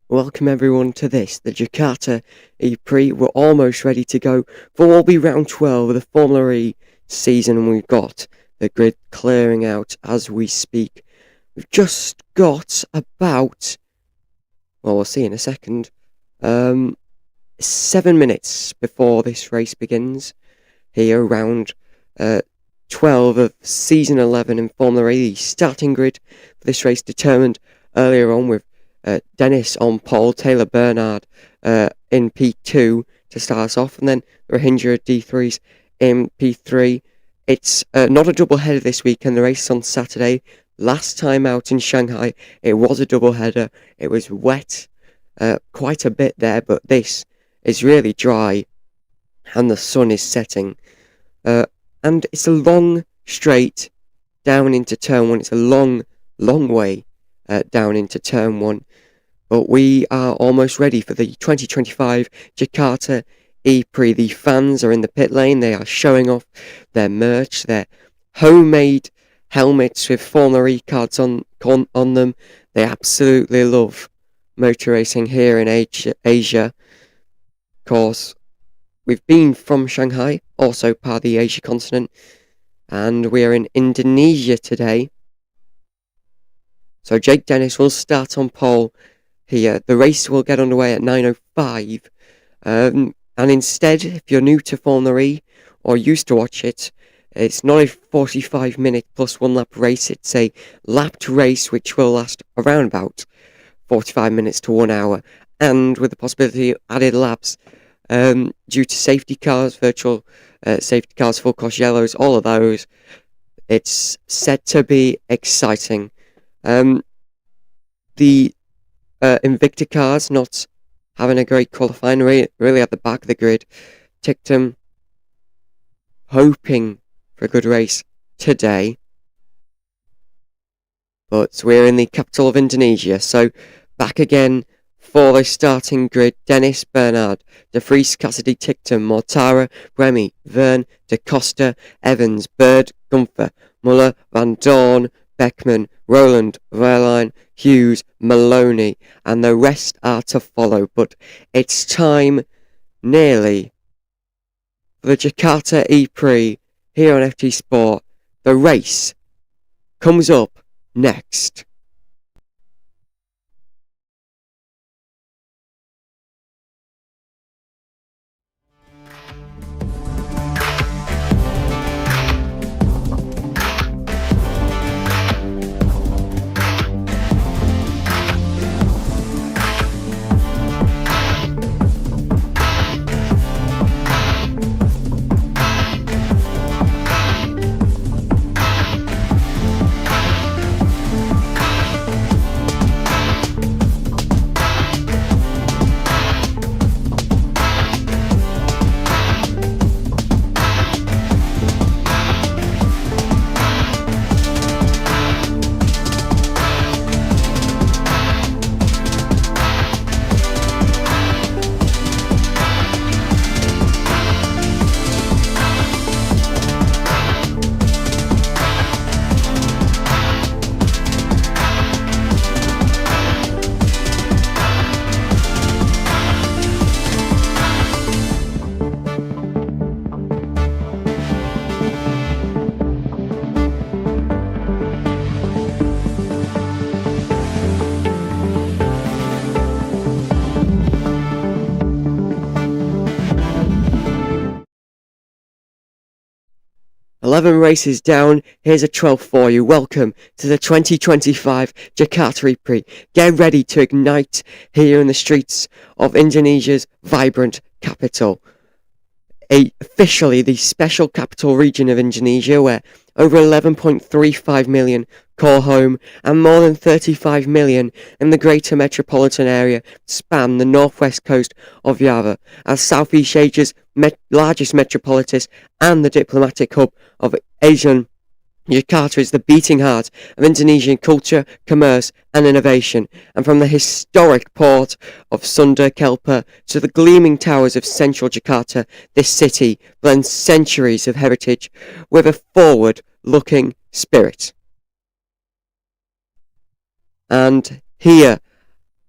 Welcome everyone to this, the Jakarta E Prix. We're almost ready to go for what will be round 12 of the Formula E season, and we've got the grid clearing out as we speak. We've just got about, well, we'll see in a second, 7 minutes before this race begins here, round 12 of season 11 in Formula E. The starting grid for this race determined earlier on with Dennis on pole, Taylor Bernard in P2 to start us off, and then Rohingya D3s in P3. It's not a double header this weekend. The race is on Saturday. Last time out in Shanghai, it was a double header. It was wet quite a bit there, but this is really dry, and the sun is setting. And it's a long straight down into turn one. It's a long way down into turn one. But we are almost ready for the 2025 Jakarta E Prix. The fans are in the pit lane. They are showing off their merch, their homemade helmets with Formula E cards on them. They absolutely love motor racing here in Asia. Of course, we've been from Shanghai, also part of the Asia continent, and we are in Indonesia today. So Jake Dennis will start on pole here. The race will get underway at 9:05. And instead, if you're new to Formula E or used to watch it, it's not a 45-minute plus one lap race. It's a lapped race which will last around about 45 minutes to 1 hour, and with the possibility of added laps due to safety cars, virtual safety cars, full course yellows, all of those. It's set to be exciting. The Invicta cars not having a great qualifying, really at the back of the grid. Tictum hoping for a good race today. But we're in the capital of Indonesia, so back again for the starting grid. Dennis, Bernard, De Vries, Cassidy, Tictum, Mortara, Remy, Verne, Da Costa, Evans, Bird, Gunther, Muller, Van Dorn, Beckman, Roland, Verline, Hughes, Maloney, and the rest are to follow. But it's time nearly for the Jakarta E Prix here on FT Sport. The race comes up next. Races down, here's a 12 for you. Welcome to the 2025 Jakarta E Prix. Get ready to ignite here in the streets of Indonesia's vibrant capital. Officially the special capital region of Indonesia, where over 11.35 million call home and more than 35 million in the greater metropolitan area span the northwest coast of Java, as Southeast Asia's largest metropolis and the diplomatic hub of Asian. Jakarta is the beating heart of Indonesian culture, commerce and innovation, and from the historic port of Sunda Kelpa to the gleaming towers of central Jakarta, this city blends centuries of heritage with a forward-looking spirit. And here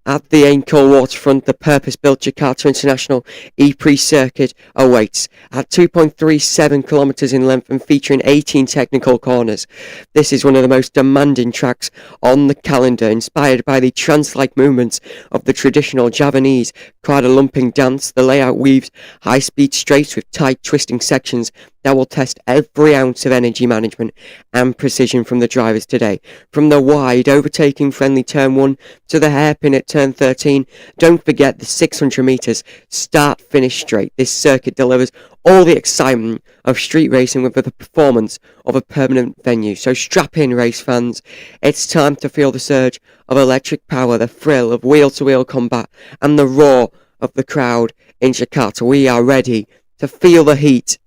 At the Ancol waterfront, the purpose-built Jakarta International E Prix circuit awaits at 2.37 kilometers in length and featuring 18 technical corners. This is one of the most demanding tracks on the calendar, inspired by the trance-like movements of the traditional Javanese Kuala Lumpur dance. The layout weaves high-speed straights with tight twisting sections that will test every ounce of energy management and precision from the drivers today. From the wide, overtaking-friendly turn 1 to the hairpin at turn 13, don't forget the 600 metres start-finish straight. This circuit delivers all the excitement of street racing with the performance of a permanent venue. So strap in, race fans. It's time to feel the surge of electric power, the thrill of wheel-to-wheel combat, and the roar of the crowd in Jakarta. We are ready to feel the heat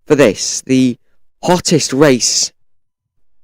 for this, the hottest race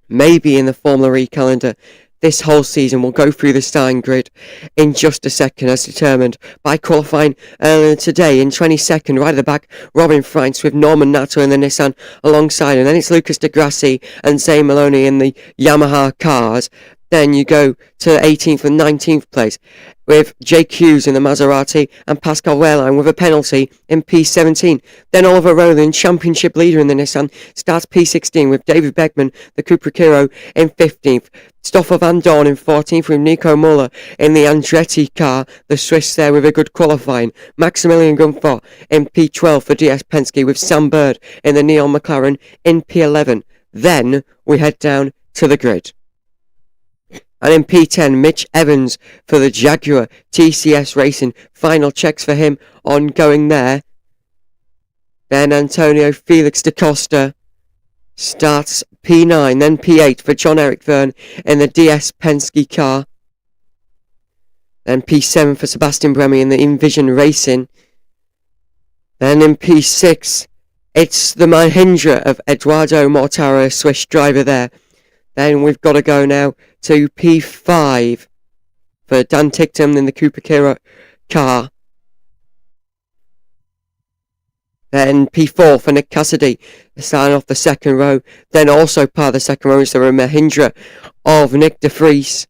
maybe in the Formula E calendar this whole season. We'll go through the starting grid in just a second, as determined by qualifying earlier today. In 22nd, right at the back, Robin Freitz with Norman Nato in the Nissan alongside, and then it's Lucas de Grassi and Zane Maloney in the Yamaha cars. Then you go to 18th and 19th place with Jake Hughes in the Maserati and Pascal Wehrlein with a penalty in P17. Then Oliver Rowland, championship leader in the Nissan, starts P16 with David Beckman, the Cupra Kiro, in 15th. Stoffel Van Dorn in 14th with Nico Muller in the Andretti car, the Swiss there with a good qualifying. Maximilian Gunfort in P12 for DS Penske with Sam Bird in the Neon McLaren in P11. Then we head down to the grid. And in P10, Mitch Evans for the Jaguar TCS Racing. Final checks for him ongoing there. Then Antonio Felix da Costa starts P9. Then P8 for John Eric Verne in the DS Penske car. Then P7 for Sebastian Bremy in the Envision Racing. Then in P6, it's the Mahindra of Eduardo Mortara, a Swiss driver there. Then we've got to go now to P5 for Dan Ticktum in the Cupra Kiro car. Then P4 for Nick Cassidy, starting off the second row. Then also part of the second row is the Mahindra of Nick de Vries.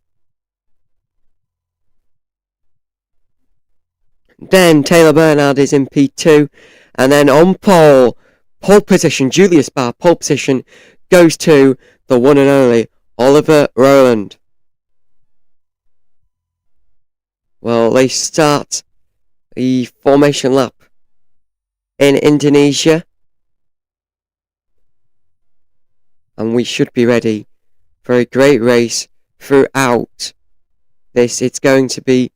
Then Taylor Bernard is in P2. And then on pole position, Julius Barr, pole position, goes to the one and only Oliver Rowland. Well, they start the formation lap in Indonesia, and we should be ready for a great race throughout this. It's going to be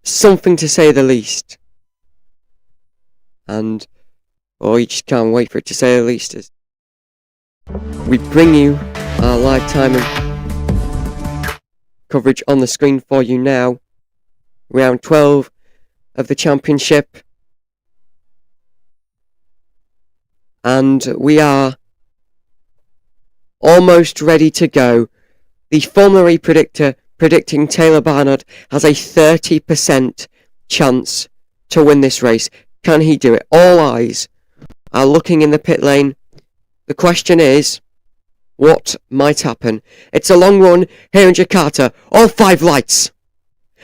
something to say the least, and you just can't wait for it to say the least. We bring you our live timing coverage on the screen for you now. Round 12 of the championship. And we are almost ready to go. The Formula E predictor predicting Taylor Barnard has a 30% chance to win this race. Can he do it? All eyes are looking in the pit lane. The question is, what might happen? It's a long run here in Jakarta. All 5 lights.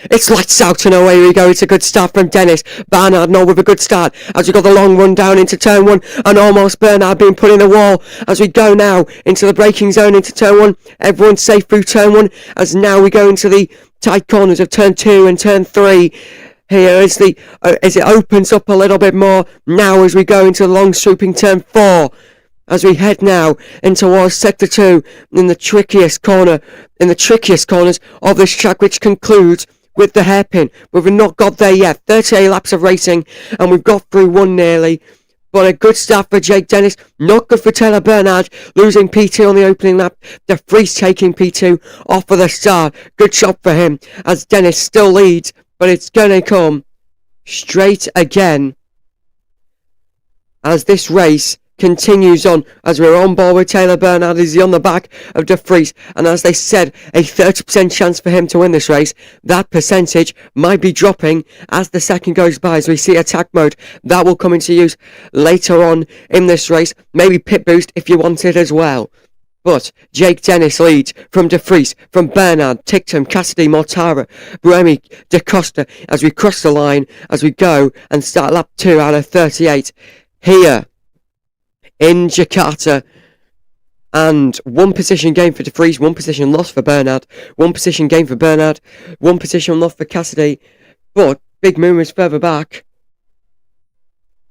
It's lights out and away we go. It's a good start from Dennis Barnard. No, with a good start as we got the long run down into turn 1, and almost Bernard being put in the wall as we go now into the braking zone into turn 1. Everyone's safe through turn 1 as now we go into the tight corners of turn 2 and turn 3. Here is as it opens up a little bit more now as we go into the long swooping turn 4. As we head now in towards Sector 2 in the trickiest corners of this track, which concludes with the hairpin. We've not got there yet. 38 laps of racing and we've got through one nearly. But a good start for Jake Dennis. Not good for Taylor Bernard, losing P2 on the opening lap. De Vries taking P2 off of the start. Good shot for him as Dennis still leads, but it's going to come straight again as this race continues on, as we're on board with Taylor Bernard. Is he on the back of De Vries? And as they said, a 30% chance for him to win this race. That percentage might be dropping as the second goes by, as we see attack mode. That will come into use later on in this race. Maybe pit boost if you want it as well. But Jake Dennis leads from De Vries, from Bernard, Ticktum, Cassidy, Mortara, Buemi, Da Costa as we cross the line, as we go and start lap 2 out of 38 here in Jakarta. And one position gain for De Vries, one position loss for Bernard, one position gain for Bernard, one position loss for Cassidy. But big movements further back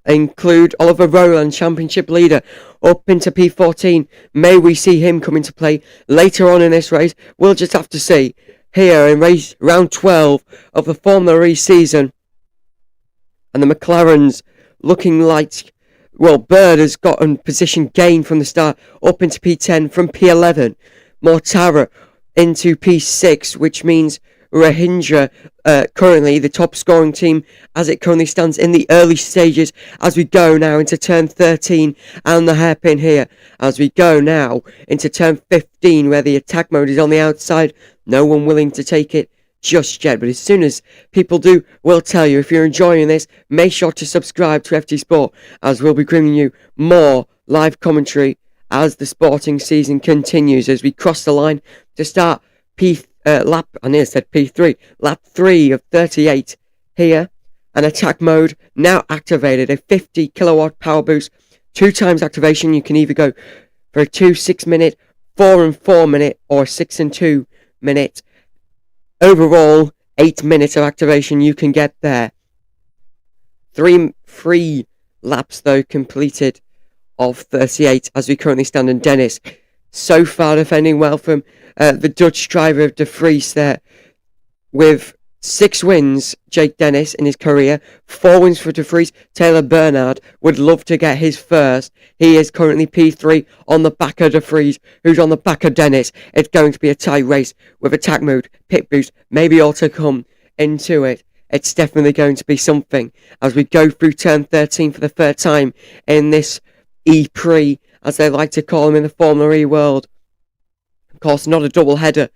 include Oliver Rowland, championship leader, up into P14. May we see him come into play later on in this race? We'll just have to see. Here in race round 12 of the Formula E season. And the McLarens looking like, well, Bird has gotten position gain from the start up into P10 from P11. Mortara into P6, which means Rahindra, currently the top scoring team as it currently stands in the early stages, as we go now into turn 13 and the hairpin here, as we go now into turn 15 where the attack mode is on the outside. No one willing to take it just yet, but as soon as people do, we'll tell you. If you're enjoying this, make sure to subscribe to FT Sport, as we'll be bringing you more live commentary as the sporting season continues, as we cross the line to start lap 3 of 38 here. An attack mode now activated, a 50 kilowatt power boost, 2 times activation. You can either go for a 2 6 minute, 4 and 4 minute, or 6 and 2 minute. Overall 8 minutes of activation you can get there. 3 laps though completed of 38 as we currently stand, in Dennis so far defending well from the Dutch driver of De Vries there, with 6 wins, Jake Dennis, in his career. 4 wins for De Vries. Taylor Bernard would love to get his first. He is currently P3 on the back of De Vries, who's on the back of Dennis. It's going to be a tight race with attack mode, pit boost, maybe all to come into it. It's definitely going to be something as we go through turn 13 for the third time in this E-Prix, as they like to call him in the Formula E world. Of course, not a double header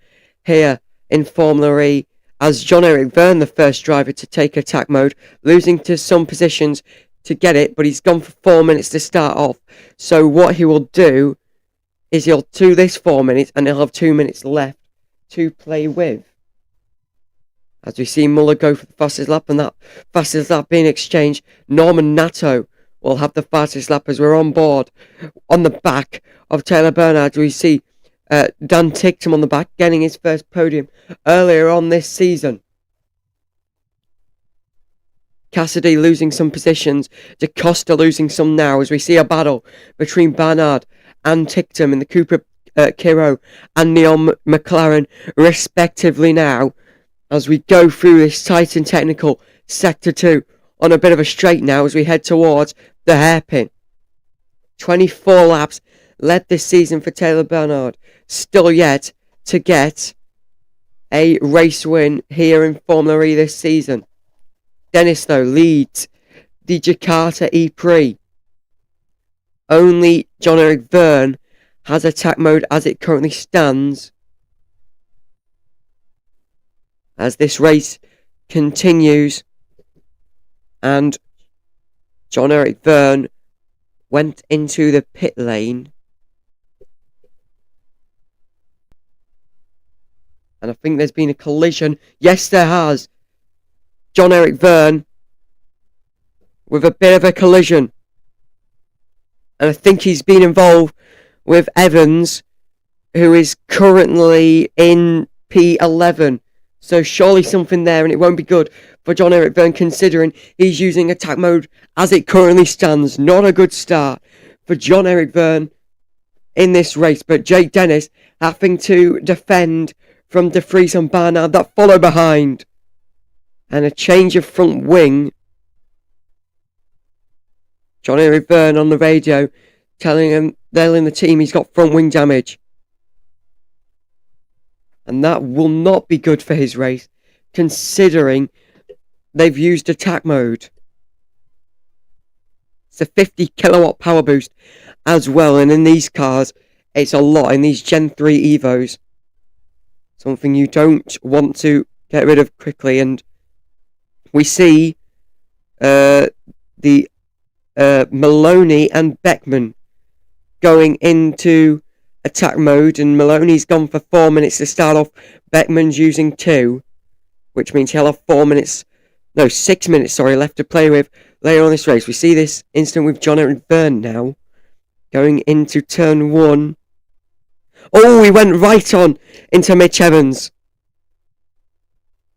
here in Formula E, as John-Eric Verne, the first driver to take attack mode, losing to some positions to get it, but he's gone for 4 minutes to start off. So what he will do is he'll do this 4 minutes, and he'll have 2 minutes left to play with. As we see Muller go for the fastest lap, and that fastest lap being exchanged, Norman Nato will have the fastest lap as we're on board. On the back of Taylor Bernard, we see Dan Ticktum on the back, getting his first podium earlier on this season. Cassidy losing some positions, Da Costa losing some now, as we see a battle between Bernard and Ticktum in the Cooper Kiro and Neon McLaren respectively now, as we go through this tight and technical sector 2 on a bit of a straight now as we head towards the hairpin. 24 laps led this season for Taylor Bernard, still yet to get a race win here in Formula E this season. Dennis though leads the Jakarta E Prix. Only John-Eric Verne has attack mode as it currently stands, as this race continues, and John-Eric Verne went into the pit lane, and I think there's been a collision. Yes, there has. John-Eric Verne with a bit of a collision, and I think he's been involved with Evans, who is currently in P11. So surely something there, and it won't be good for John-Eric Verne, considering he's using attack mode as it currently stands. Not a good start for John-Eric Verne in this race, but Jake Dennis having to defend from De Vries and Barnard that follow behind. And a change of front wing. John-Eric Verne on the radio telling the team he's got front wing damage. And that will not be good for his race, considering they've used attack mode. It's a 50 kilowatt power boost as well, and in these cars, it's a lot. In these Gen 3 Evos, something you don't want to get rid of quickly. And we see the Maloney and Beckman going into attack mode, and Maloney's gone for 4 minutes to start off. Beckman's using 2, which means he'll have 6 minutes, left to play with later on this race. We see this instant with John-Eric Byrne now, going into turn 1. Oh, he went right on into Mitch Evans.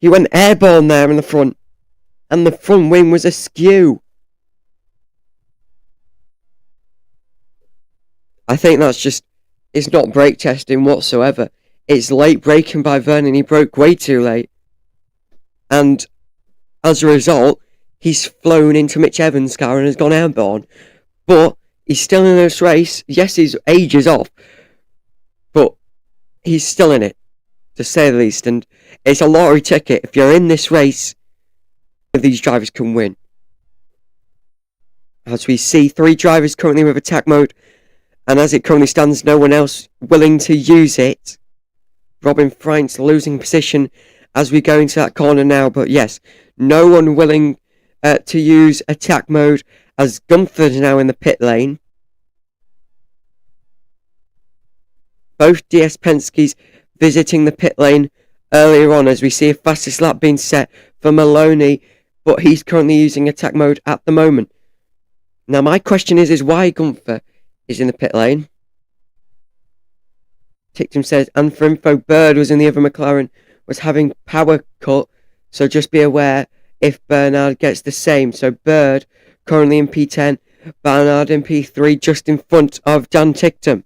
He went airborne there in the front, and the front wing was askew. I think that's just, it's not brake testing whatsoever. It's late braking by Vernon. He broke way too late. And as a result, he's flown into Mitch Evans' car and has gone airborne. But he's still in this race. Yes, his age is off, but he's still in it, to say the least. And it's a lottery ticket. If you're in this race, these drivers can win. As we see, 3 drivers currently with attack mode. And as it currently stands, no one else willing to use it. Robin Frank's losing position as we go into that corner now. But yes, no one willing to use attack mode, as Gunther's now in the pit lane. Both DS Penske's visiting the pit lane earlier on, as we see a fastest lap being set for Maloney. But he's currently using attack mode at the moment. Now my question is why Gunther is in the pit lane. Tictum says, and for info, Bird was in the other McLaren, was having power cut, so just be aware if Bernard gets the same. So Bird currently in P10, Bernard in P3, just in front of Dan Tictum.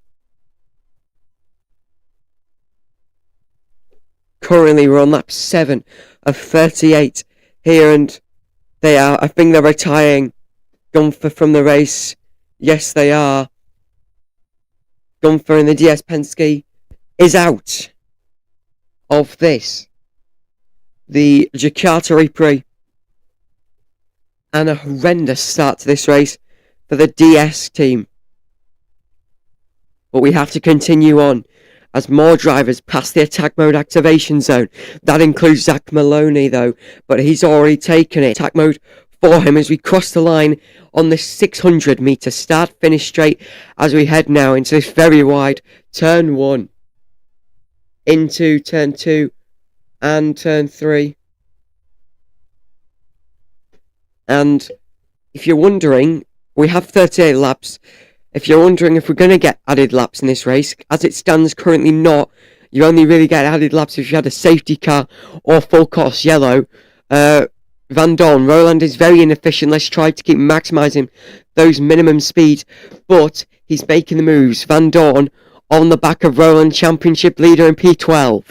Currently we're on lap 7 of 38 here, and I think they're retiring Gunther from the race. Yes, they are. Gunther in the DS Penske is out of this. The Jakarta E Prix. And a horrendous start to this race for the DS team. But we have to continue on as more drivers pass the attack mode activation zone. That includes Zach Maloney though, but he's already taken it. Attack mode for him as we cross the line on the 600 metre start finish straight, as we head now into this very wide turn 1, into turn 2 and turn 3. And if you're wondering, we have 38 laps. If you're wondering if we're going to get added laps in this race, as it stands currently not. You only really get added laps if you had a safety car or full course yellow. Van Dorn, Roland is very inefficient. Let's try to keep maximising those minimum speeds, but he's making the moves. Van Dorn on the back of Roland, championship leader in P12.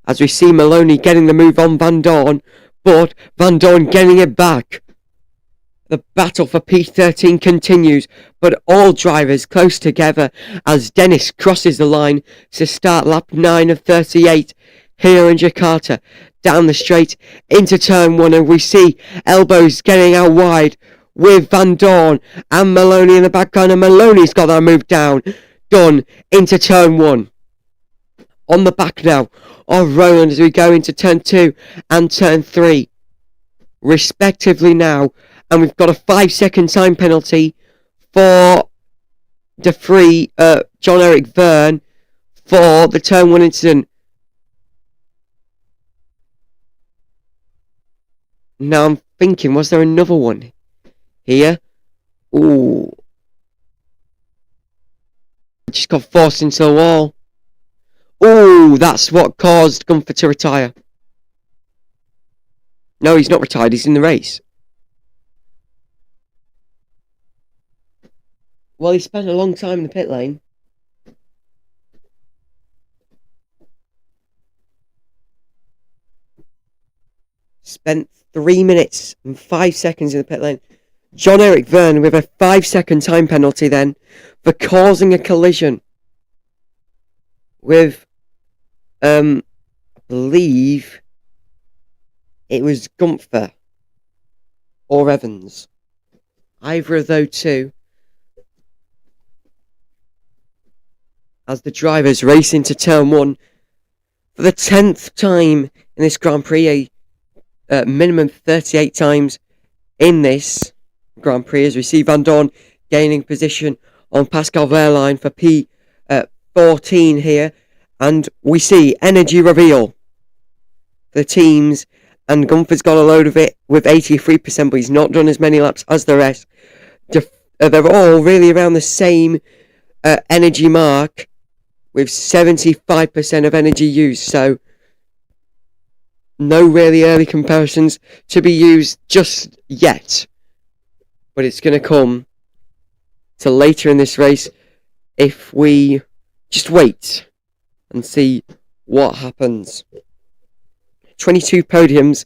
As we see Maloney getting the move on Van Dorn, but Van Dorn getting it back. The battle for P13 continues, but all drivers close together as Dennis crosses the line to start lap 9 of 38 here in Jakarta. Down the straight into turn 1, and we see elbows getting out wide with Van Dorn and Maloney in the background, and Maloney's got that move down. Done into turn 1. On the back now of Roland as we go into turn 2 and turn 3 respectively now, and we've got a 5-second time penalty for the free John-Eric Verne for the turn 1 incident. Now I'm thinking, was there another one here? Ooh. Just got forced into the wall. Ooh, that's what caused Gunther to retire. No, he's not retired, he's in the race. Well, he spent a long time in the pit lane. Spent 3 minutes and 5 seconds in the pit lane. John-Eric Verne with a 5-second time penalty then for causing a collision with, I believe it was Gunther or Evans. Either of those two. As the drivers race into turn 1 for the 10th time in this Grand Prix, a minimum 38 times in this Grand Prix, as we see Van Dorn gaining position on Pascal Wehrlein for 14 here, and we see energy reveal. The teams, and Gunther's got a load of it with 83%, but he's not done as many laps as the rest. They're all really around the same energy mark, with 75% of energy used, so no really early comparisons to be used just yet. But it's going to come to later in this race if we just wait and see what happens. 22 podiums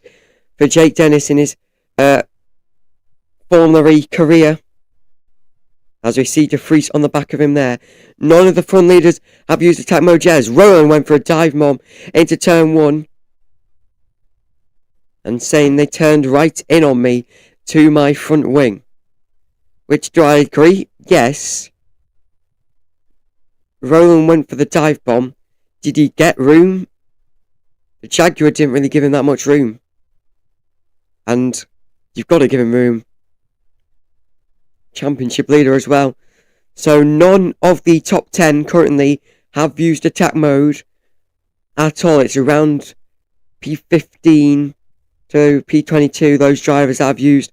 for Jake Dennis in his Formula E career, as we see De Vries on the back of him there. None of the front leaders have used attack mode yet, as Rowan went for a dive bomb into turn 1, and saying they turned right in on me to my front wing. Which, do I agree? Yes. Roland went for the dive bomb. Did he get room? The Jaguar didn't really give him that much room. And you've got to give him room. Championship leader as well. So none of the top 10 currently have used attack mode at all. It's around P15 to P22. Those drivers have used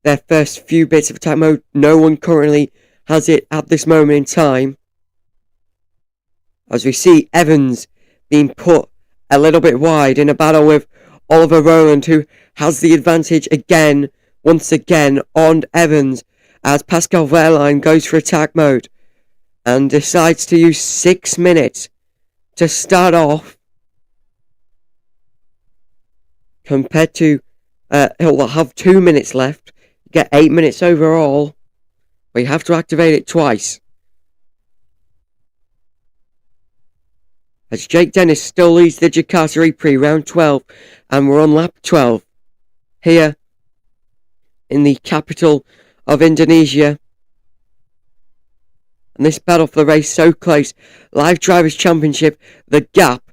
their first few bits of attack mode. No one currently has it at this moment in time. As we see Evans being put a little bit wide in a battle with Oliver Rowland, who has the advantage again, once again, on Evans, as Pascal Wehrlein goes for attack mode and decides to use 6 minutes to start off, compared to he'll have 2 minutes left, get 8 minutes overall, but you have to activate it twice. As Jake Dennis still leads the Jakarta E Prix round 12, and we're on lap 12 here in the capital of Indonesia. And this battle for the race so close. Live Drivers' Championship, the gap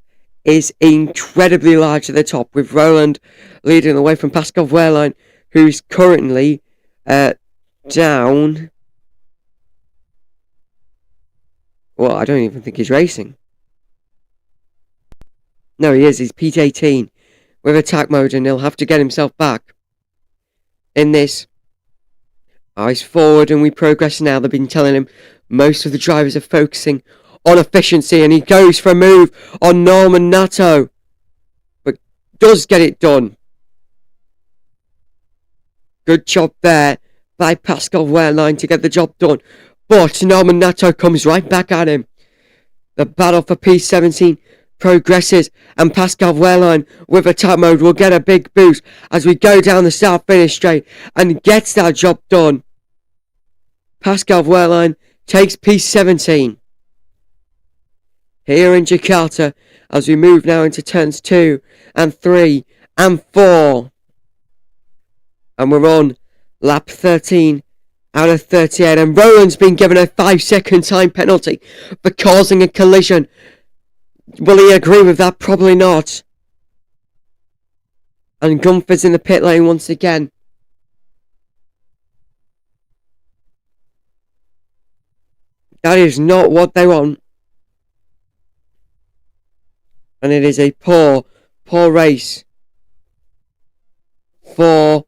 is incredibly large at the top, with Roland leading away from Pascal Wehrlein, who's currently down. Well, I don't even think he's racing. No, he is. He's P18 with attack mode, and he'll have to get himself back in this. Eyes forward, and we progress now. They've been telling him most of the drivers are focusing on efficiency, and he goes for a move on Norman Nato, but does get it done. Good job there by Pascal Wehrlein to get the job done, but Norman Nato comes right back at him. The battle for P17 progresses, and Pascal Wehrlein with attack mode will get a big boost as we go down the start finish straight and gets that job done. Pascal Wehrlein takes P17 here in Jakarta as we move now into turns 2 and 3 and 4, and we're on lap 13 out of 38, and Roland's been given a 5-second time penalty for causing a collision. Will he agree with that? Probably not. And Gunther's in the pit lane once again. That is not what they want. And it is a poor race for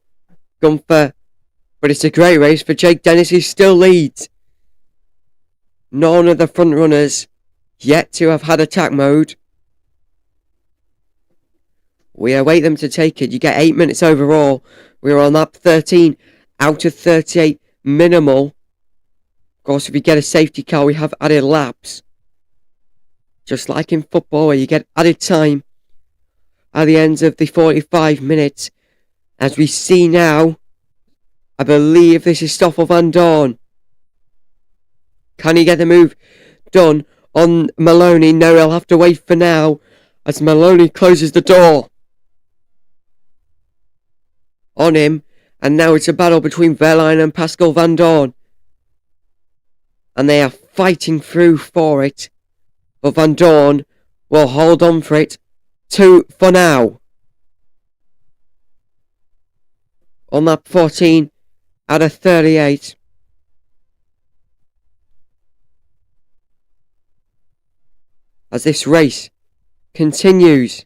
Gunther. But it's a great race for Jake Dennis, who still leads. None of the front runners yet to have had attack mode. We await them to take it. You get 8 minutes overall. We're on lap 13 out of 38 minimal. Of course, if you get a safety car, we have added laps. Just like in football, where you get added time at the end of the 45 minutes. As we see now, I believe this is Stoffel van Dorn. Can he get the move done on Maloney? No, he'll have to wait for now as Maloney closes the door on him. And now it's a battle between Wehrlein and Pascal van Dorn, and they are fighting through for it, but Van Dorn will hold on for it for now. On lap 14 out of 38. as this race continues.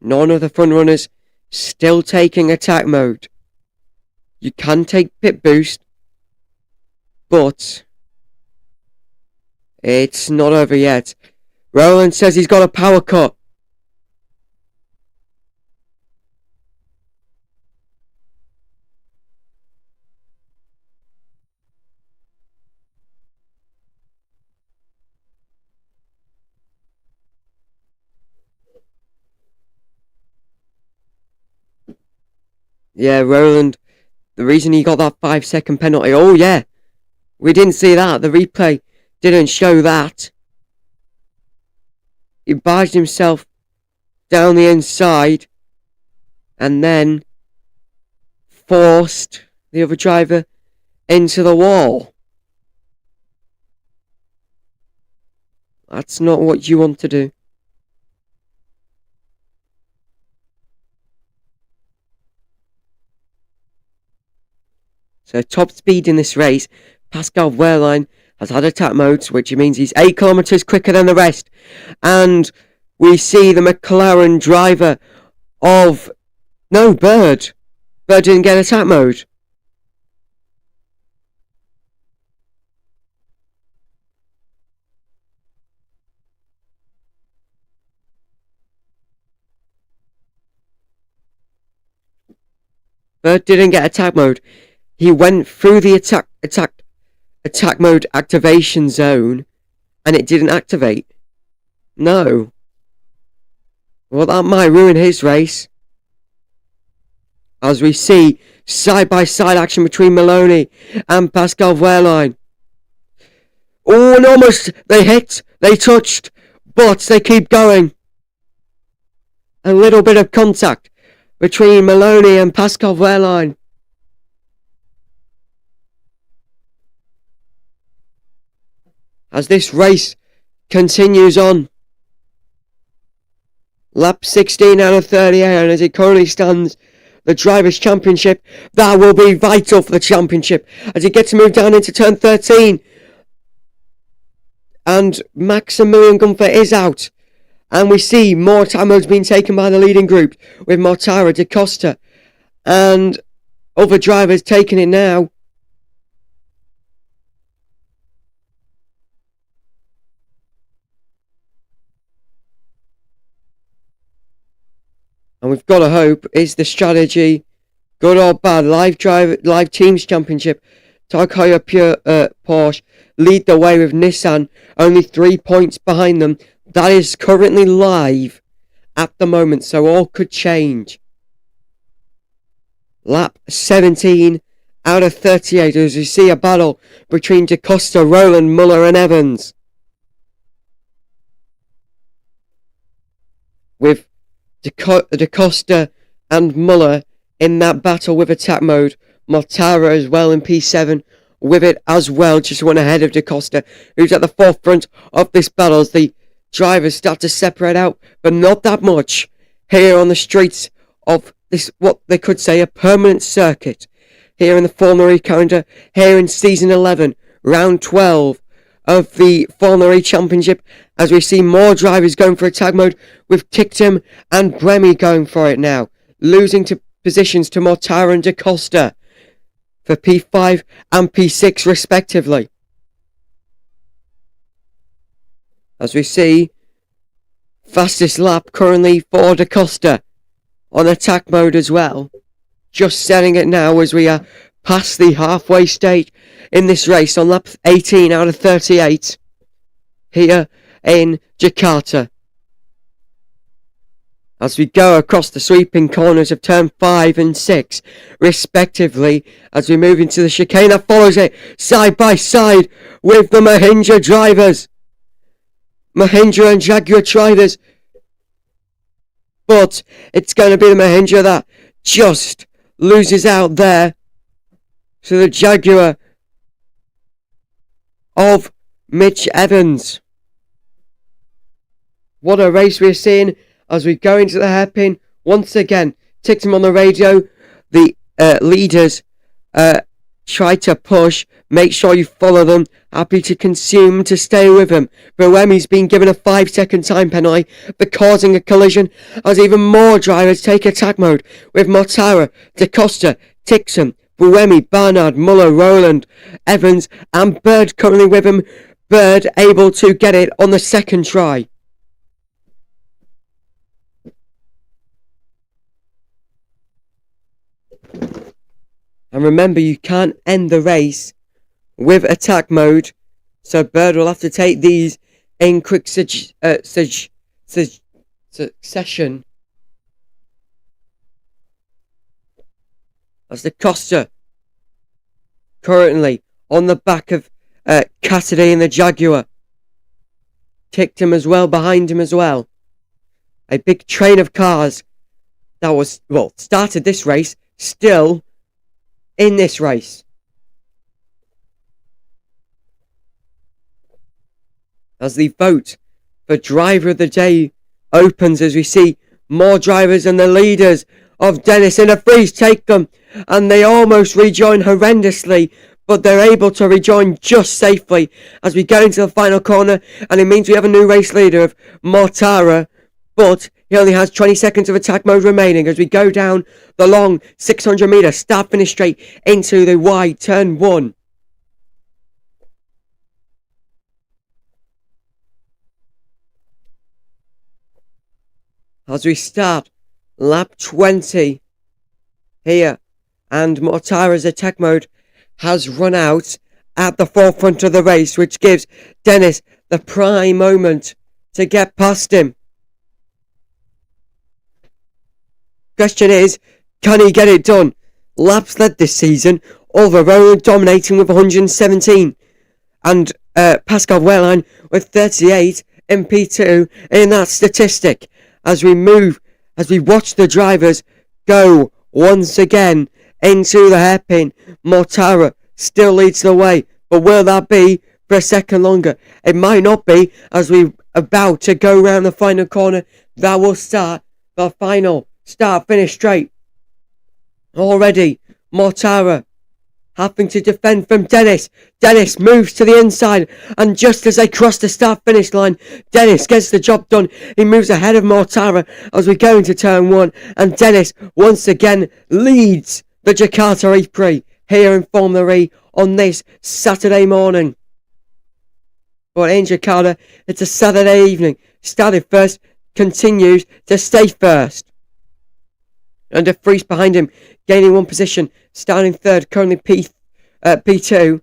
None of the front runners still taking attack mode. You can take pit boost, but it's not over yet. Roland says he's got a power cut. Yeah, Roland, the reason he got that 5-second penalty. Oh, yeah. We didn't see that. The replay didn't show that. He barged himself down the inside and then forced the other driver into the wall. That's not what you want to do. So top speed in this race, Pascal Wehrlein has had attack modes, which means he's 8 kilometers quicker than the rest. And we see the McLaren driver of... No, Bird. Bird didn't get attack mode. Bird didn't get attack mode. He went through the attack mode activation zone and it didn't activate. No. Well, that might ruin his race. As we see side-by-side action between Maloney and Pascal Wehrlein. Oh, and almost they hit, they touched, but they keep going. A little bit of contact between Maloney and Pascal Wehrlein. As this race continues on. Lap 16 out of 38, and as it currently stands, the Drivers' Championship, that will be vital for the championship as it gets moved down into turn 13. And Maximilian Gunther is out. And we see more time modes being taken by the leading group with Mortara, Da Costa, and other drivers taking it now. And we've got to hope, is the strategy good or bad? Live Teams Championship. Tarkaya Porsche lead the way with Nissan, only 3 points behind them. That is currently live at the moment, so all could change. Lap 17 out of 38 as we see a battle between Da Costa, Roland, Muller and Evans. With Da Costa and Muller in that battle with attack mode. Mortara as well in P7 with it as well, just one ahead of Da Costa, who's at the forefront of this battle as the drivers start to separate out, but not that much here on the streets of this, what they could say, a permanent circuit here in the Formula E calendar, here in season 11, round 12 of the Formula E Championship, as we see more drivers going for attack mode with Ticktum and Bremy going for it now, losing to positions to Mortara and Da Costa for P5 and P6 respectively. As we see, fastest lap currently for Da Costa on attack mode as well. Just setting it now as we are past the halfway stage in this race on lap 18 out of 38 here in Jakarta. As we go across the sweeping corners of turn 5 and 6 respectively, as we move into the chicane that follows it side by side with the Mahindra drivers. Mahindra and Jaguar drivers. But it's going to be the Mahindra that just loses out there. So the Jaguar of Mitch Evans. What a race we're seeing as we go into the hairpin. Once again, ticked him on the radio. The leaders try to push. Make sure you follow them. Happy to consume to stay with them. Buemi's been given a 5-second time penalty for causing a collision, as even more drivers take attack mode, with Mortara, Da Costa, Tixon, Buemi, Barnard, Muller, Rowland, Evans and Bird currently with him. Bird able to get it on the second try. And remember, you can't end the race with attack mode, so Bird will have to take these in quick succession. As the Costa currently on the back of Cassidy and the Jaguar. Kicked him as well, behind him as well. A big train of cars that was, well, started this race, still in this race. As the vote for driver of the day opens, as we see more drivers and the leaders of Dennis in a freeze take them, and they almost rejoin horrendously, but they're able to rejoin just safely as we go into the final corner, and it means we have a new race leader of Mortara, but he only has 20 seconds of attack mode remaining as we go down the long 600 metre start finish straight into the wide turn 1. As we start lap 20 here, and Mortara's attack mode has run out at the forefront of the race, which gives Dennis the prime moment to get past him. Question is, can he get it done? Laps led this season, Oliver Rowland dominating with 117, and Pascal Wehrlein with 38 in P2 in that statistic. As we watch the drivers go once again into the hairpin, Mortara still leads the way, but will that be for a second longer? It might not be, as we're about to go round the final corner. That will start the final start finish straight. Already Mortara having to defend from Dennis. Dennis moves to the inside, and just as they cross the start finish line, Dennis gets the job done. He moves ahead of Mortara as we go into turn 1, and Dennis once again leads the Jakarta E Prix here in Formula E on this Saturday morning. But in Jakarta, it's a Saturday evening. Started first, continues to stay first. And De Vries behind him, gaining one position, starting third, currently P2.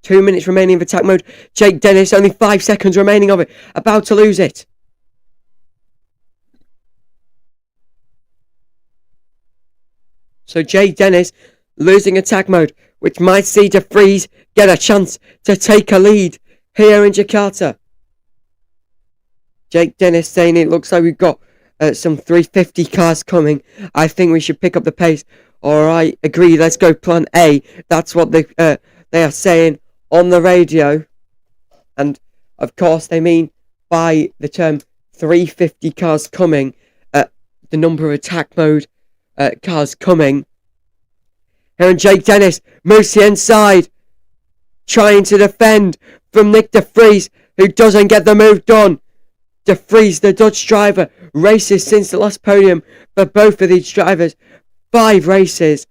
2 minutes remaining of attack mode. Jake Dennis, only 5 seconds remaining of it, about to lose it. So Jake Dennis losing attack mode, which might see De Vries get a chance to take a lead here in Jakarta. Jake Dennis saying it looks like we've got some 350 cars coming. I think we should pick up the pace. Alright, agree, let's go plan A. That's what they are saying on the radio. And of course they mean by the term 350 cars coming, the number of attack mode cars coming. Here and Jake Dennis moves to the inside, trying to defend from Nick De Vries, who doesn't get the move done. De Vries, the Dutch driver, races since the last podium for both of these drivers. 5 races.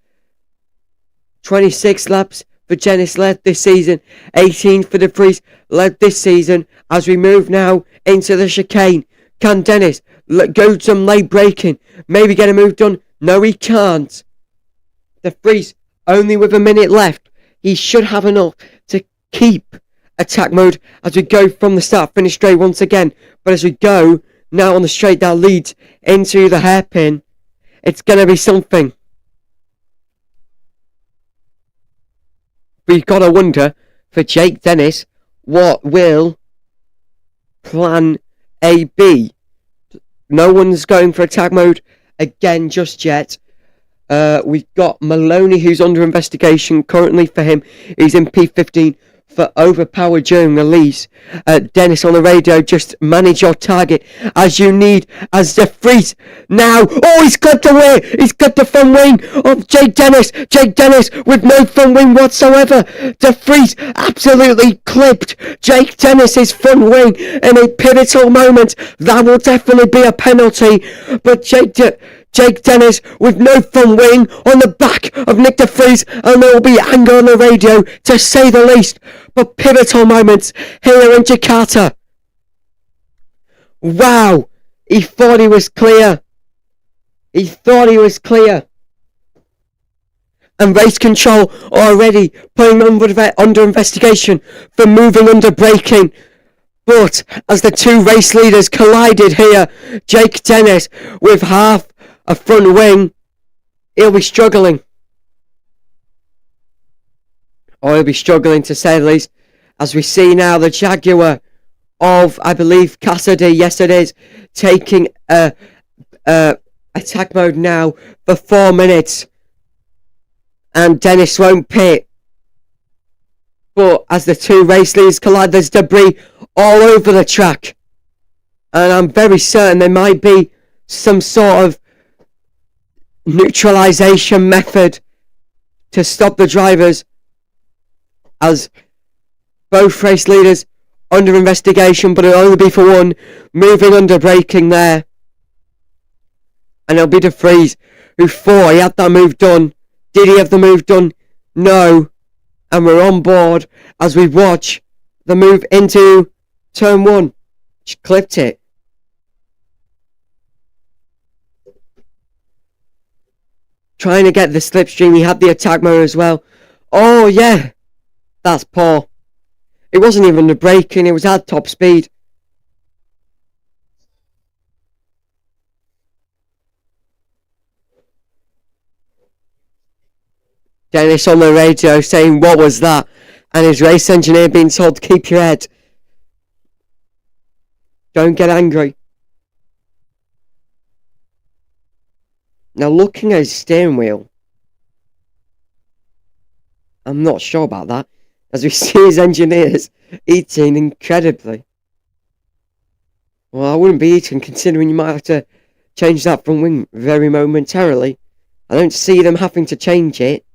26 laps for Dennis led this season. 18 for De Vries led this season. As we move now into the chicane. Can Dennis go some late braking? Maybe get a move done? No, he can't. De Vries only with a minute left. He should have enough to keep attack mode as we go from the start finish straight once again. But as we go now on the straight that leads into the hairpin, it's going to be something. But you've got to wonder for Jake Dennis, what will plan A be? No one's going for attack mode again just yet. We've got Maloney, who's under investigation currently for him. He's in P15 overpowered during release. Dennis on the radio, just manage your target as you need, as De Vries now, oh, he's clipped away, he's clipped the front wing of Jake Dennis with no front wing whatsoever. De Vries absolutely clipped Jake Dennis's front wing in a pivotal moment. That will definitely be a penalty, but Jake Dennis with no front wing on the back of Nick De Vries, and there will be anger on the radio to say the least. But pivotal moments here in Jakarta. Wow, he thought he was clear. And race control already putting under investigation for moving under braking. But as the two race leaders collided here, Jake Dennis with half a front wing, he'll be struggling. Or he'll be struggling to say the least. As we see now the Jaguar of, I believe, Cassidy, yes it is, taking attack mode now for 4 minutes. And Dennis won't pit. But as the two race leaders collide, there's debris all over the track. And I'm very certain there might be some sort of neutralization method to stop the drivers, as both race leaders under investigation, but it'll only be for one, moving under braking there. And it'll be De Vries, who thought he had that move done. Did he have the move done? No. And we're on board as we watch the move into turn 1. She clipped it. Trying to get the slipstream. He had the attack mode as well. Oh, yeah. That's poor. It wasn't even the braking. It was at top speed. Dennis on the radio saying, what was that? And his race engineer being told to keep your head. Don't get angry. Now looking at his steering wheel, I'm not sure about that, as we see his engineers eating incredibly. Well, I wouldn't be eating, considering you might have to change that front wing very momentarily. I don't see them having to change it.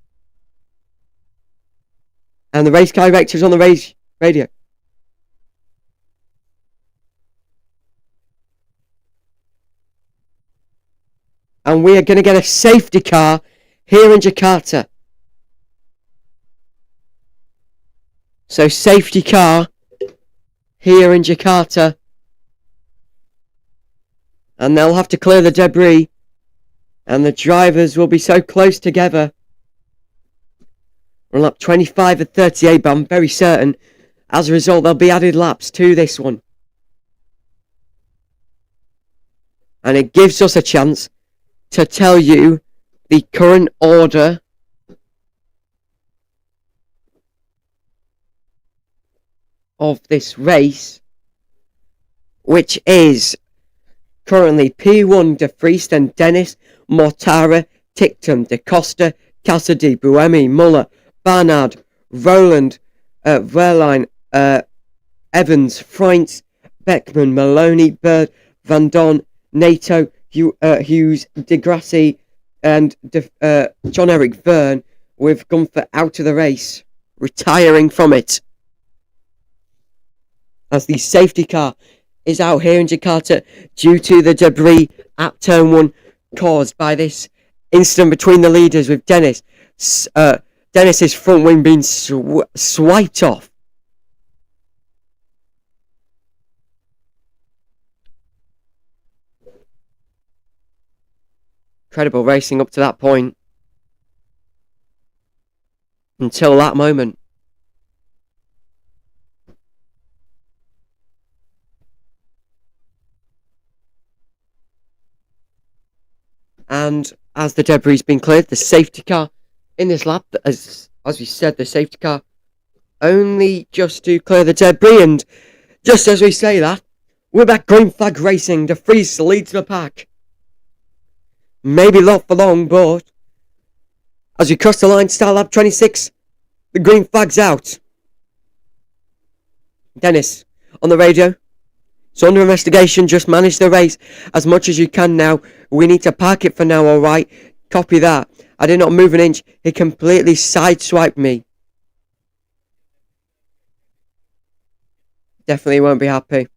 And the race director's on the radio. And we are going to get a safety car here in Jakarta. So safety car here in Jakarta. And they'll have to clear the debris. And the drivers will be so close together. We're on lap 25 at 38, but I'm very certain as a result there'll be added laps to this one. And it gives us a chance to tell you the current order of this race, which is currently P1 De Vries, then Dennis, Mortara, Ticktum, De Costa, Cassidy, Buemi, Muller, Barnard, Roland, Verline, Evans, Freintz, Beckman, Maloney, Bird, Van Don, Nato, Hughes, Degrassi, and John Eric Verne, with Gunther out of the race, retiring from it. As the safety car is out here in Jakarta due to the debris at turn 1 caused by this incident between the leaders, with Dennis's front wing being swiped off. Incredible racing up to that point. Until that moment. And as the debris has been cleared, the safety car in this lap, as we said, the safety car only just to clear the debris. And just as we say that, we're back green flag racing. De Vries leads the pack. Maybe not for long, but as we cross the line, start lap 26, the green flag's out. Dennis, on the radio. It's under investigation. Just manage the race as much as you can now. We need to park it for now, alright? Copy that. I did not move an inch. He completely sideswiped me. Definitely won't be happy.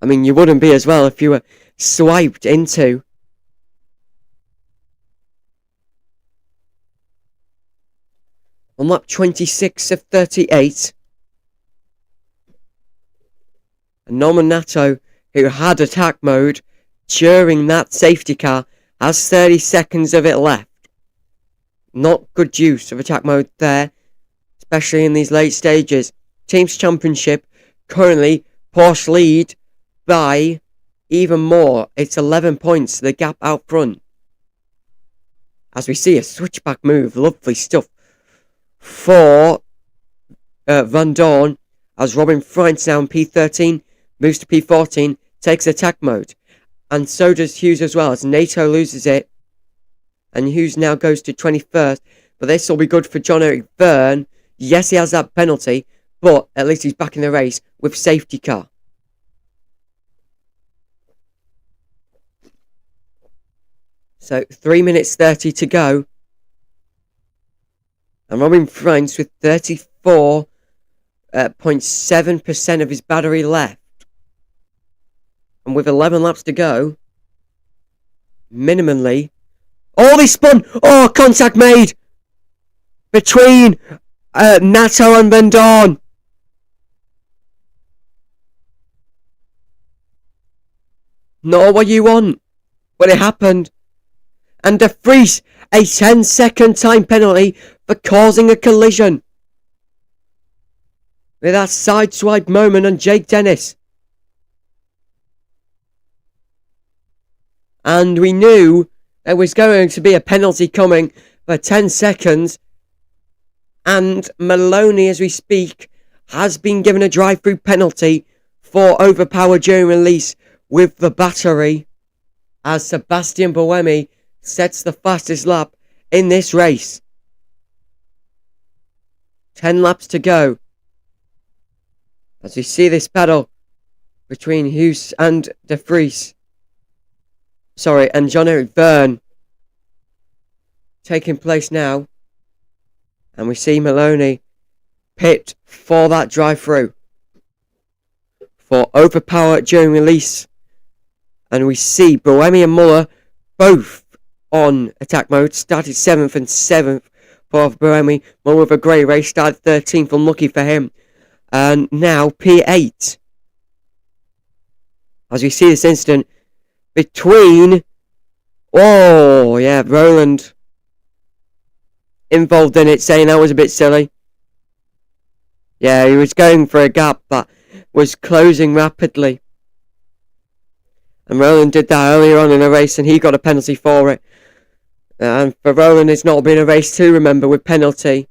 I mean, you wouldn't be as well if you were swiped into. On lap 26 of 38. And Norman Nato, who had attack mode during that safety car, has 30 seconds of it left. Not good use of attack mode there, especially in these late stages. Teams Championship, currently Porsche lead by even more. It's 11 points, the gap out front. As we see a switchback move, lovely stuff for Van Dorn, as Robin Freins now in P13 moves to P14, takes attack mode, and so does Hughes as well, as NATO loses it, and Hughes now goes to 21st, but this will be good for John-Eric Byrne. Yes, he has that penalty, but at least he's back in the race with safety car. So 3 minutes 30 to go. And Robin Freins with 34.7% of his battery left. And with 11 laps to go, minimally. Oh, they spun! Oh, contact made! Between Nato and Van Dorn. Not what you want. But it happened. And De Vries, a 10-second time penalty for causing a collision. With that sideswipe moment on Jake Dennis. And we knew there was going to be a penalty coming for 10 seconds. And Maloney, as we speak, has been given a drive-through penalty for overpower during release with the battery, as Sebastian Buemi sets the fastest lap in this race. 10 laps to go. As we see this battle between Hughes and De Vries. And John-Eric Byrne taking place now. And we see Maloney pit for that drive-through for overpower during release. And we see Buemi and Muller both on attack mode. Started 7th and 7th for Buemi. Muller with a great race. Started 13th. Unlucky for him. And now P8. As we see this incident between... Oh, yeah, Roland involved in it, saying that was a bit silly. Yeah, he was going for a gap that was closing rapidly. And Roland did that earlier on in the race, and he got a penalty for it. And for Roland, it's not been a race too, remember, with penalties.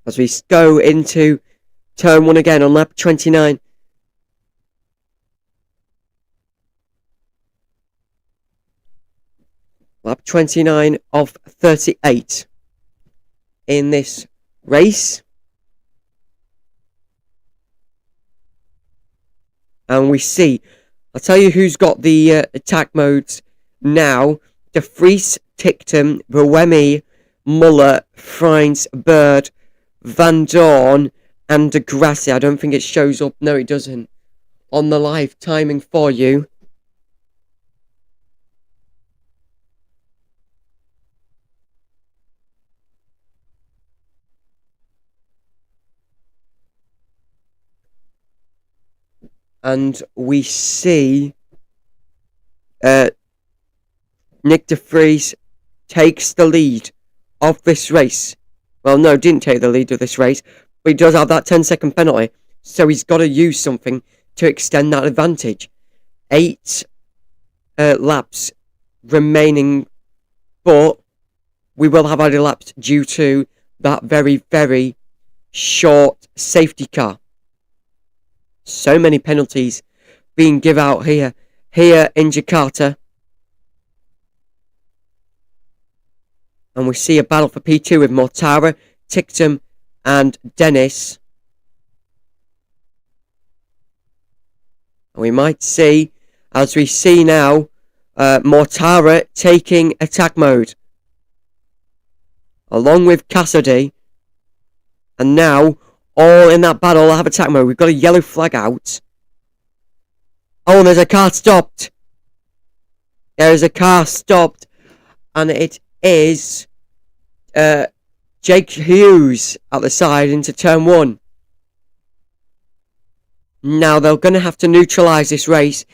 As we go into turn 1 again on lap 29. Lap 29 of 38 in this race. And we see, I'll tell you who's got the attack modes now. De Vries, Tickton, Buemi, Muller, Freins, Bird, Van Dorn, and De Grassi. I don't think it shows up. No, it doesn't. On the live timing for you. And we see Nick De Vries takes the lead of this race. Well, no, didn't take the lead of this race, but he does have that 10-second penalty, so he's got to use something to extend that advantage. 8 laps remaining, but we will have added laps due to that very, very short safety car. So many penalties being give out here in Jakarta. And we see a battle for P2 with Mortara, Tictum, and Dennis. And we might see, as we see now, Mortara taking attack mode, along with Cassidy. And now, all in that battle have attack mode. We've got a yellow flag out. Oh, and there's a car stopped. There is a car stopped. And it is Jake Hughes at the side into turn 1. Now they're going to have to neutralise this race,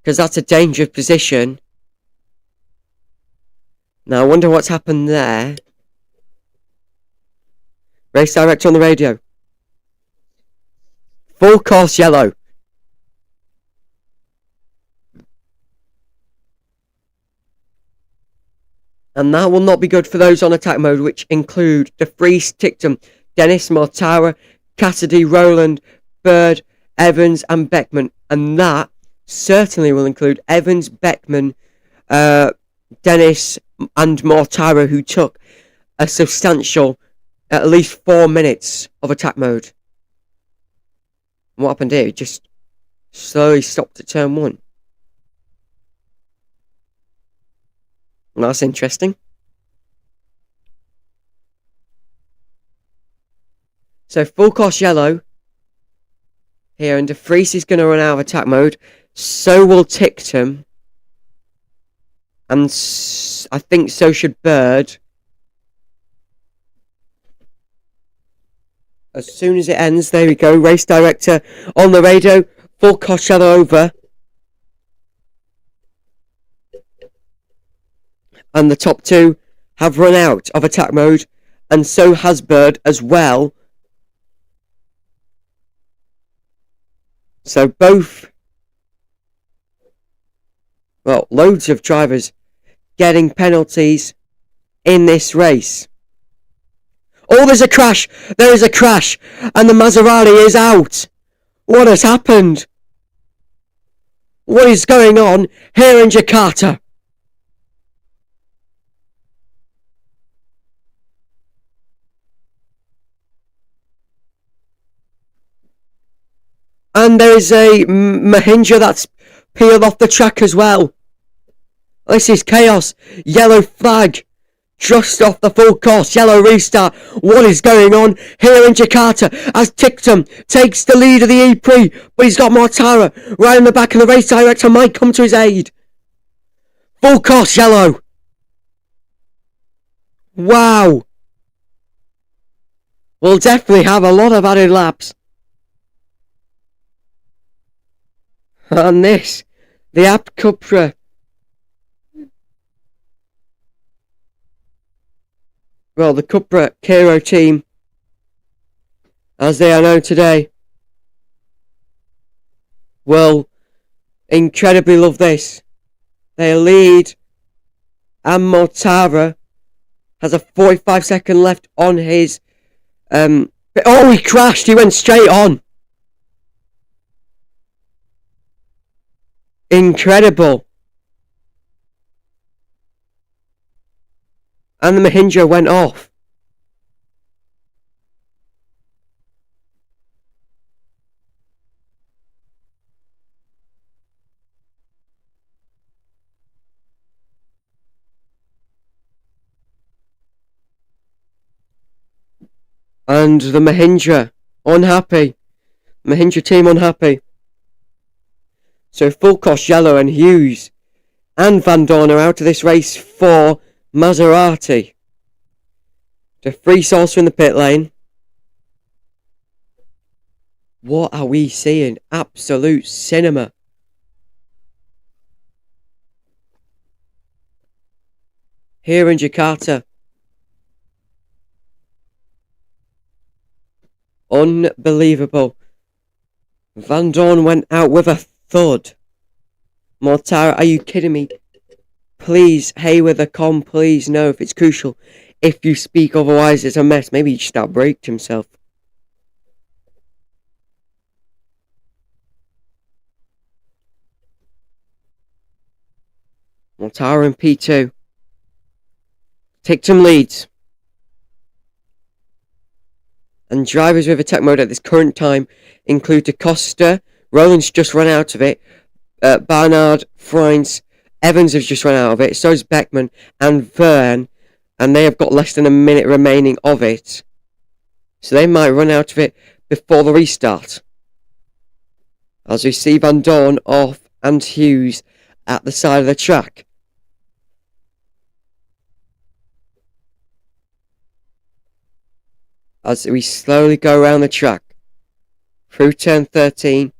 because that's a dangerous position. Now I wonder what's happened there. Race director on the radio. Full course yellow. And that will not be good for those on attack mode, which include De Vries, Tictum, Dennis, Mortara, Cassidy, Roland, Bird, Evans and Beckman. And that certainly will include Evans, Beckman, Dennis and Mortara, who took a substantial at least 4 minutes of attack mode. And what happened here? It just slowly stopped at turn 1. That's interesting. So full course yellow here, and De Vries is going to run out of attack mode. So will Tictum. And I think so should Bird. As soon as it ends, there we go. Race director on the radio. Full course yellow over. And the top 2 have run out of attack mode, and so has Bird as well. So both, well, loads of drivers getting penalties in this race. Oh, there's a crash! There is a crash! And the Maserati is out! What has happened? What is going on here in Jakarta? And there is a Mahindra that's peeled off the track as well. This is chaos. Yellow flag. Just off the full course. Yellow restart. What is going on here in Jakarta as Tictum takes the lead of the E Prix, but he's got Mortara right in the back, and the race director might come to his aid. Full course yellow. Wow. We'll definitely have a lot of added laps. And this, the App Cupra. Well, the Cupra Kero team, as they are known today, will incredibly love this. They lead, and Mortara has a 45-second left on his. Oh, he crashed! He went straight on. Incredible. And the Mahindra went off. And the Mahindra unhappy. Mahindra team unhappy. So full course yellow, and Hughes and Van Dorn are out of this race for Maserati. De Vries also in the pit lane. What are we seeing? Absolute cinema. Here in Jakarta. Unbelievable. Van Dorn went out with a thud. Mortara, are you kidding me? Please, Hayward, please know if it's crucial. If you speak otherwise, it's a mess. Maybe he just outbraked himself. Mortara in P2. Tictum leads. And drivers with attack mode at this current time include DaCosta. Roland's just run out of it. Barnard, Freins, Evans has just run out of it. So is Beckman and Verne. And they have got less than a minute remaining of it. So they might run out of it before the restart. As we see Van Dorn off and Hughes at the side of the track. As we slowly go around the track through turn 13,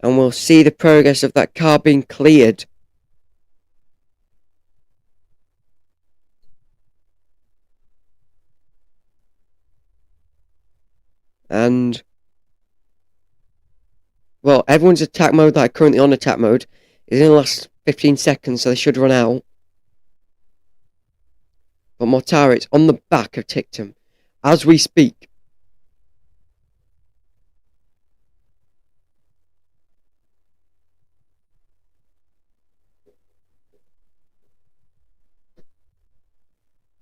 and we'll see the progress of that car being cleared. And well, everyone's attack mode that are currently on attack mode is in the last 15 seconds, so they should run out. But Mortara, it's on the back of Tictum as we speak.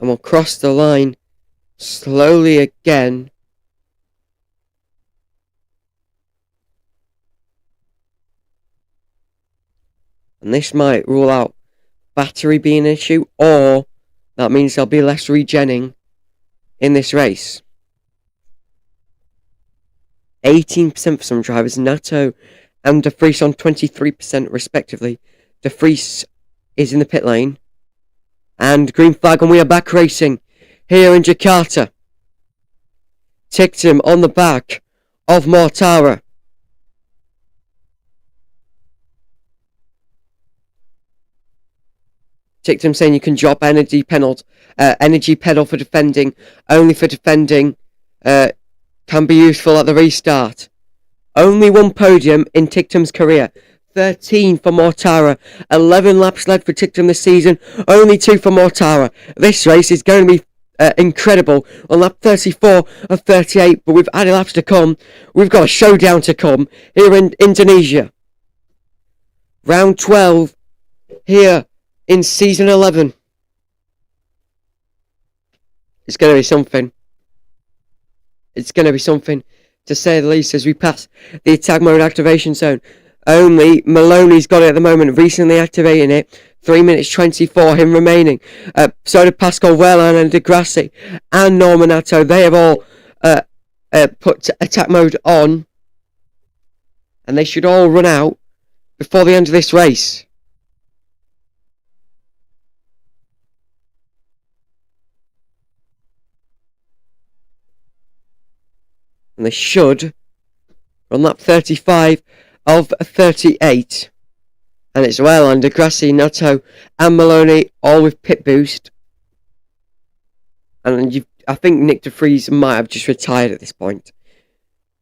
And we'll cross the line slowly again. And this might rule out battery being an issue, or that means there'll be less regenning in this race. 18% for some drivers, Nato and De Vries on 23% respectively. De Vries is in the pit lane. And green flag, and we are back racing here in Jakarta. Tictum on the back of Mortara. Tictum saying you can drop energy pedal for defending. Only for defending can be useful at the restart. Only one podium in Tictum's career. 13 for Mortara. 11 laps led for Tictum this season. Only 2 for Mortara. This race is going to be incredible. On lap 34 of 38, but with added laps to come, we've got a showdown to come here in Indonesia. Round 12 here in season 11. It's going to be something. It's going to be something, to say the least, as we pass the attack mode activation zone. Only Maloney's got it at the moment, recently activating it. 3 minutes 24, him remaining. So do Pascal Wehrlein and De Grassi and Norman Nato. They have all put attack mode on. And they should all run out before the end of this race. And they should on lap 35 of 38. And it's Wehrlein, De Grassi, Nato and Maloney all with pit boost. And I think Nick De Vries might have just retired at this point.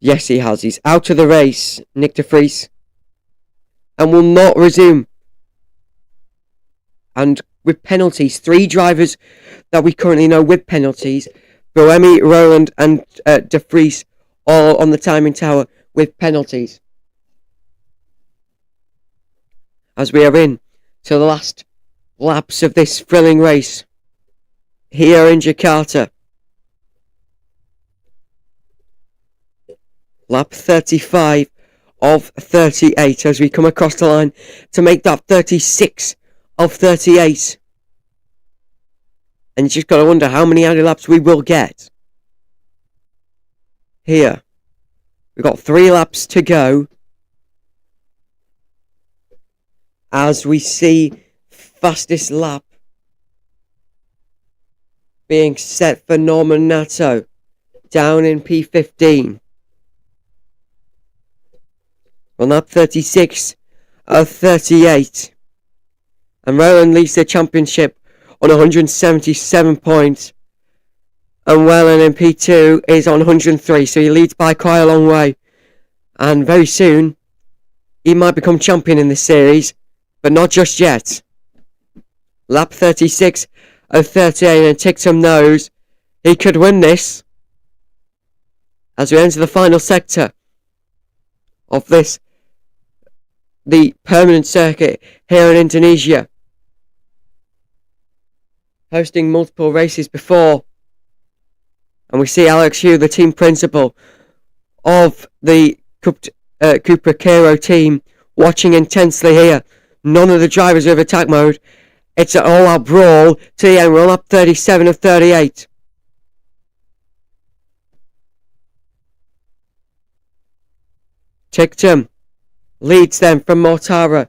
Yes, he has. He's out of the race, Nick De Vries. And will not resume. And with penalties, 3 drivers that we currently know with penalties. Boemi, Roland and De Vries all on the timing tower with penalties. As we are in to the last laps of this thrilling race here in Jakarta. Lap 35 of 38 as we come across the line to make that 36 of 38. And you just got to wonder how many added laps we will get. Here. We've got 3 laps to go. As we see fastest lap being set for Norman Nato down in P15. On lap 36 of 38. And Rowan leads the championship on 177 points. And Wehrlein in P2 is on 103, so he leads by quite a long way. And very soon, he might become champion in this series, but not just yet. Lap 36 of 38, and Tictum knows he could win this. As we enter the final sector of this, the permanent circuit here in Indonesia. hosting multiple races before. And we see Alex Hugh, the team principal of the Cupra Cairo team, watching intensely here. None of the drivers are of attack mode. It's an all-out brawl to the end. We're on lap 37 of 38. Tictum leads them from Mortara.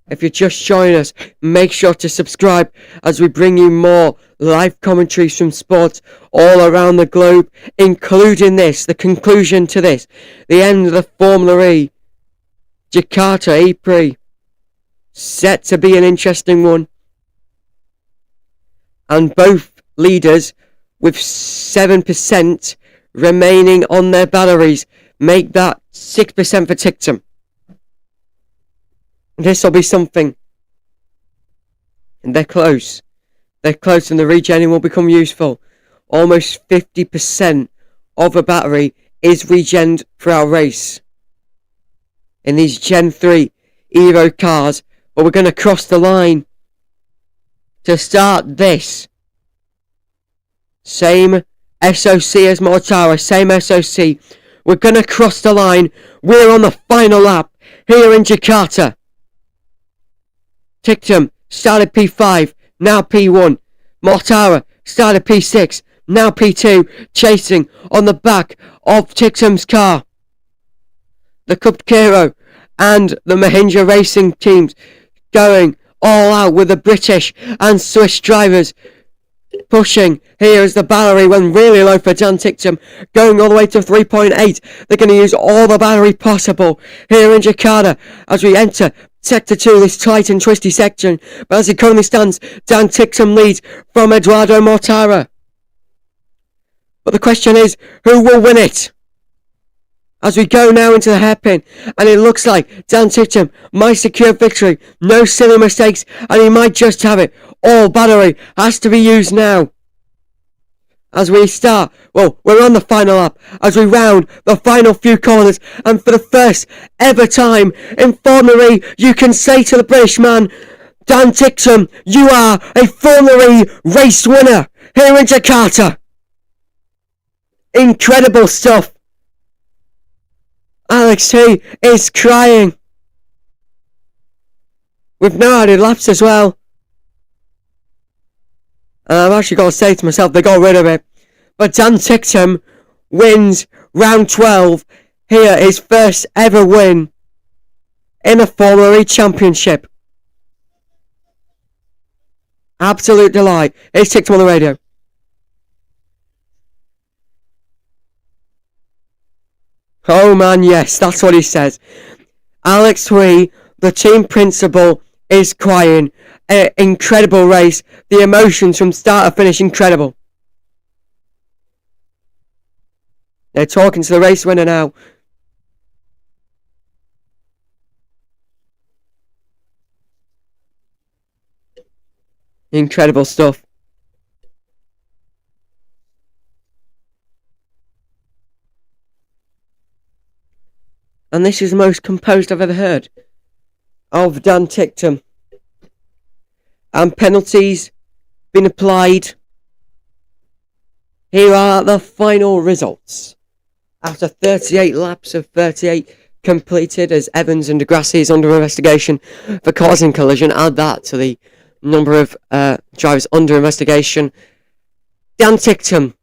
If you're just joining us, make sure to subscribe as we bring you more live commentaries from sports all around the globe, including this, the conclusion to this, the end of the Formula E Jakarta E Prix. Set to be an interesting one. And both leaders with 7% remaining on their batteries. Make that 6% for Tictum. This will be something. And they're close. They're close and the regening will become useful. Almost 50% of a battery is regened for our race. In these Gen 3 Evo cars. But we're going to cross the line. To start this. Same SOC as Mortara. Same SOC. We're going to cross the line. We're on the final lap. Here in Jakarta. Tictum started P5, now P1. Mortara started P6, now P2, chasing on the back of Tictum's car. The Cup Cairo and the Mahindra racing teams going all out with the British and Swiss drivers pushing. Here is the battery when really low for Dan Tictum, going all the way to 3.8. They're going to use all the battery possible here in Jakarta as we enter Sector 2, this tight and twisty section. But as it currently stands, Dan Tictum leads from Eduardo Mortara. But the question is, who will win it? As we go now into the hairpin, and it looks like Dan Tictum might secure victory. No silly mistakes, and he might just have it. All battery has to be used now. As we start, well, we're on the final lap, as we round the final few corners, and for the first ever time in Formula E, you can say to the British man, Dan Tictum, you are a Formula E race winner here in Jakarta. Incredible stuff. Alex T is crying. With no added laps as well. And I've actually got to say to myself, they got rid of it. But Dan Tictum wins round 12. Here, his first ever win in a Formula E championship. Absolute delight. Here's Tictum on the radio. Oh man, yes, that's what he says. Alex Hui, the team principal, is crying. Incredible race. The emotions from start to finish, incredible. They're talking to the race winner now. Incredible stuff. And this is the most composed I've ever heard of Dan Tictum. And penalties been applied. Here are the final results. After 38 laps of 38 completed, as Evans and Degrassi is under investigation for causing collision. Add that to the number of drivers under investigation. Dan Tictum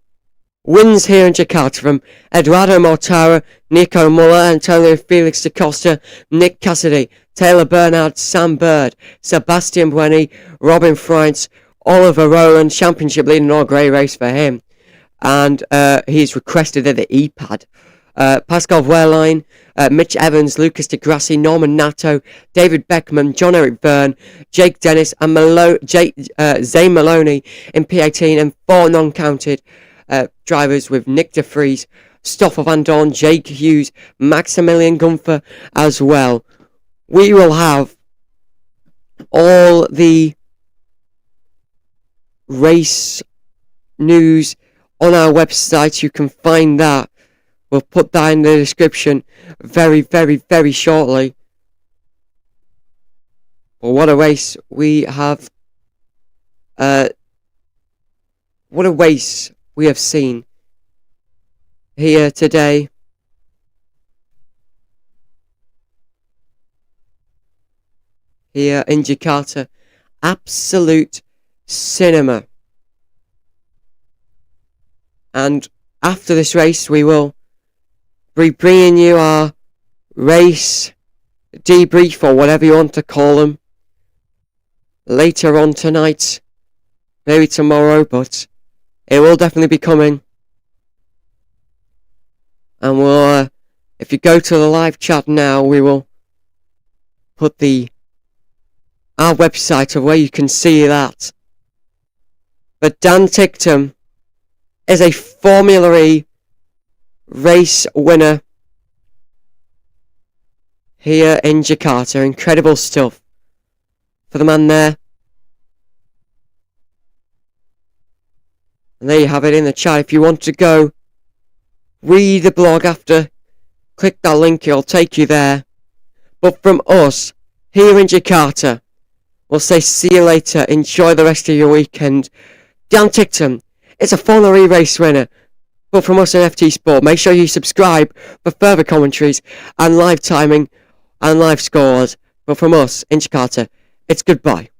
wins here in Jakarta from Eduardo Mortara, Nico Muller, Antonio Felix da Costa, Nick Cassidy, Taylor Bernard, Sam Bird, Sebastian Bueni, Robin France, Oliver Rowland, championship leading all grey race for him. And he's requested at the EPAD. Pascal Wehrlein, Mitch Evans, Lucas Degrassi, Norman Nato, David Beckman, John Eric Byrne, Jake Dennis, and Zane Maloney in P18, and 4 non-counted drivers with Nick De Vries, Stoffel Van Dorn, Jake Hughes, Maximilian Gunther as well. We will have all the race news on our website. You can find that. We'll put that in the description very, very, very shortly. But what a race we have what a race we have seen here today. Here in Jakarta. Absolute cinema. And after this race, we will be bringing you our race debrief, or whatever you want to call them, later on tonight, maybe tomorrow, but it will definitely be coming. And we'll, if you go to the live chat now, we will put our website of where you can see that. But Dan Ticktum is a Formula E race winner here in Jakarta. Incredible stuff for the man there. And there you have it in the chat. If you want to go read the blog after, click that link, it'll take you there. But from us here in Jakarta, we'll say see you later. Enjoy the rest of your weekend. Dan Ticktum is a Formula E race winner. But from us in FT Sport, make sure you subscribe for further commentaries and live timing and live scores. But from us in Jakarta, it's goodbye.